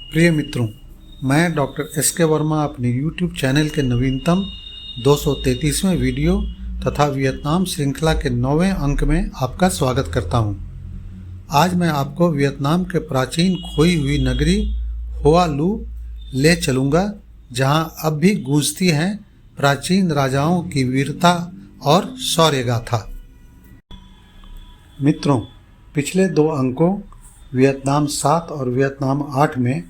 प्रिय मित्रों, मैं डॉक्टर एस के वर्मा अपने YouTube चैनल के नवीनतम 233वें वीडियो तथा वियतनाम श्रृंखला के 9वें अंक में आपका स्वागत करता हूं। आज मैं आपको वियतनाम के प्राचीन खोई हुई नगरी होआ लू ले चलूँगा, जहां अब भी गूंजती हैं प्राचीन राजाओं की वीरता और शौर्य गाथा। मित्रों, पिछले 2 अंकों वियतनाम 7 और वियतनाम 8 में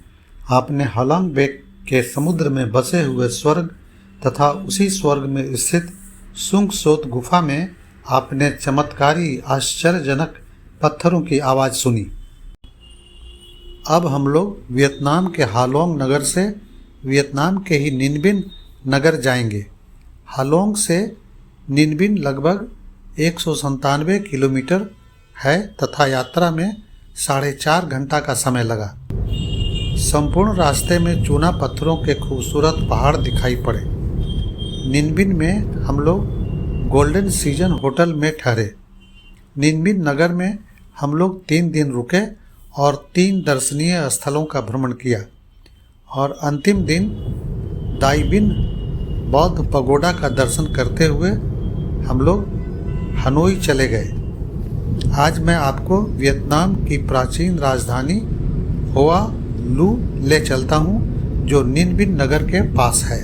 आपने हलांग बे के समुद्र में बसे हुए स्वर्ग तथा उसी स्वर्ग में स्थित सुंग सोत गुफा में आपने चमत्कारी आश्चर्यजनक पत्थरों की आवाज़ सुनी। अब हम लोग वियतनाम के हालोंग नगर से वियतनाम के ही निन बिन नगर जाएंगे। हालोंग से निन बिन लगभग 197 किलोमीटर है तथा यात्रा में 4.5 घंटा का समय लगा। संपूर्ण रास्ते में चूना पत्थरों के खूबसूरत पहाड़ दिखाई पड़े। निन बिन में हम लोग गोल्डन सीजन होटल में ठहरे। निन बिन नगर में हम लोग 3 दिन रुके और 3 दर्शनीय स्थलों का भ्रमण किया और अंतिम दिन दाई बिन बौद्ध पगोडा का दर्शन करते हुए हम लोग हनोई चले गए। आज मैं आपको वियतनाम की प्राचीन राजधानी होआ लू ले चलता हूँ, जो निन बिन नगर के पास है।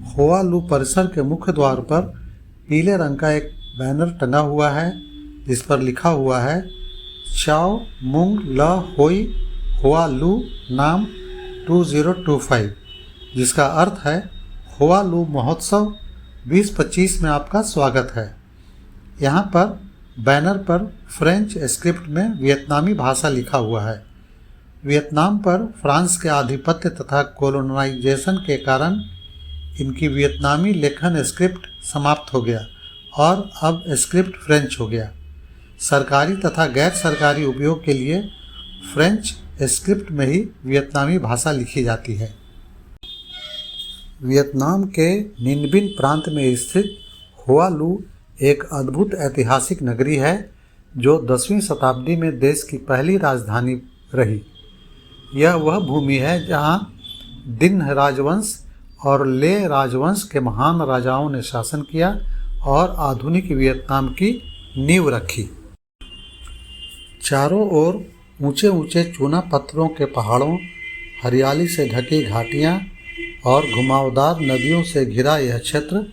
होआ लू परिसर के मुख्य द्वार पर पीले रंग का एक बैनर टंगा हुआ है, जिस पर लिखा हुआ है चाओ मुंग ल होई होआ लू नाम 2025, जिसका अर्थ है होआ लू महोत्सव 2025 में आपका स्वागत है। यहाँ पर बैनर पर फ्रेंच स्क्रिप्ट में वियतनामी भाषा लिखा हुआ है। वियतनाम पर फ्रांस के आधिपत्य तथा कोलोनाइजेशन के कारण इनकी वियतनामी लेखन स्क्रिप्ट समाप्त हो गया और अब स्क्रिप्ट फ्रेंच हो गया। सरकारी तथा गैर सरकारी उपयोग के लिए फ्रेंच स्क्रिप्ट में ही वियतनामी भाषा लिखी जाती है। वियतनाम के निन बिन प्रांत में स्थित होआ लू एक अद्भुत ऐतिहासिक नगरी है, जो 10वीं शताब्दी में देश की पहली राजधानी रही। यह वह भूमि है जहां दिन राजवंश और ले राजवंश के महान राजाओं ने शासन किया और आधुनिक वियतनाम की नींव रखी। चारों ओर ऊंचे ऊंचे चूना पत्थरों के पहाड़ों, हरियाली से ढकी घाटियां और घुमावदार नदियों से घिरा यह क्षेत्र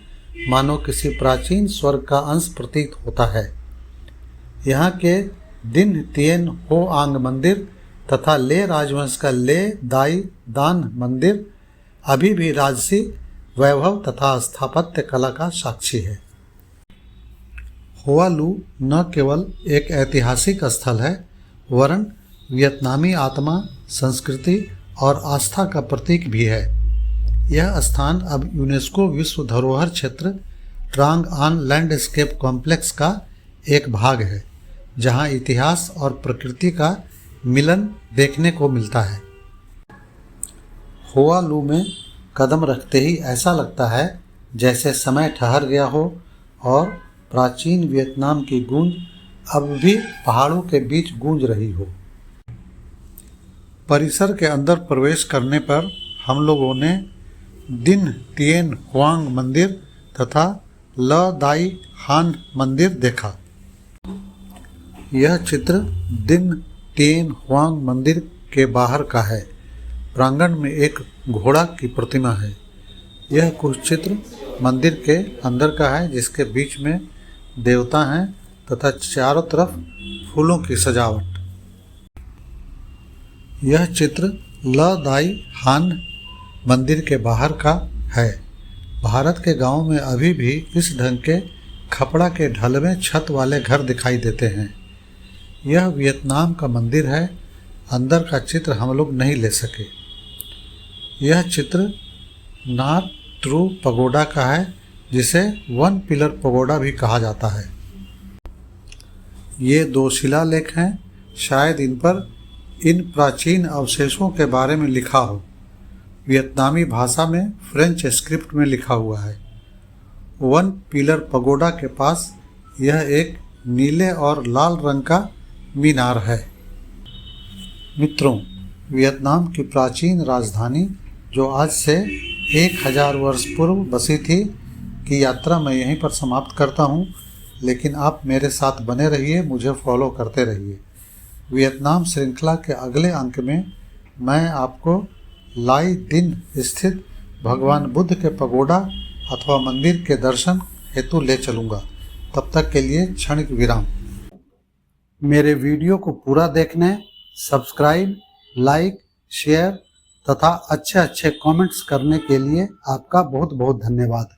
मानो किसी प्राचीन स्वर्ग का अंश प्रतीत होता है। यहाँ के दिन तिएन हो आंग मंदिर तथा ले राजवंश का ले दाई दान मंदिर अभी भी राजसी वैभव तथा स्थापत्य कला का साक्षी है। होआ लू न केवल एक ऐतिहासिक स्थल है, वरन वियतनामी आत्मा, संस्कृति और आस्था का प्रतीक भी है। यह स्थान अब यूनेस्को विश्व धरोहर क्षेत्र ट्रांग आन लैंडस्केप कॉम्प्लेक्स का एक भाग है, जहां इतिहास और प्रकृति का मिलन देखने को मिलता है। होआ लू में कदम रखते ही ऐसा लगता है जैसे समय ठहर गया हो और प्राचीन वियतनाम की गूंज अब भी पहाड़ों के बीच गूंज रही हो। परिसर के अंदर प्रवेश करने पर हम लोगों ने दिन तिएन हुआंग मंदिर तथा ल दाई हान मंदिर देखा। यह चित्र दिन तिएन हुआंग मंदिर के बाहर का है। प्रांगण में एक घोड़ा की प्रतिमा है। यह कुछ चित्र मंदिर के अंदर का है, जिसके बीच में देवता हैं तथा चारों तरफ फूलों की सजावट। यह चित्र ल दाई हान मंदिर के बाहर का है। भारत के गांव में अभी भी इस ढंग के खपड़ा के ढलवें छत वाले घर दिखाई देते हैं। यह वियतनाम का मंदिर है। अंदर का चित्र हम लोग नहीं ले सके। यह चित्र नार ट्रू पगोडा का है, जिसे 1 पिलर पगोडा भी कहा जाता है। ये 2 शिलालेख हैं। शायद इन पर इन प्राचीन अवशेषों के बारे में लिखा हो। वियतनामी भाषा में फ्रेंच स्क्रिप्ट में लिखा हुआ है। 1 पिलर पगोडा के पास यह एक नीले और लाल रंग का मीनार है। मित्रों, वियतनाम की प्राचीन राजधानी जो आज से 1000 वर्ष पूर्व बसी थी की यात्रा मैं यहीं पर समाप्त करता हूँ। लेकिन आप मेरे साथ बने रहिए, मुझे फॉलो करते रहिए। वियतनाम श्रृंखला के अगले अंक में मैं आपको लाई दिन स्थित भगवान बुद्ध के पगोडा अथवा मंदिर के दर्शन हेतु ले चलूँगा। तब तक के लिए क्षणिक विराम। मेरे वीडियो को पूरा देखने, सब्सक्राइब, लाइक, शेयर तथा अच्छे कमेंट्स करने के लिए आपका बहुत बहुत धन्यवाद।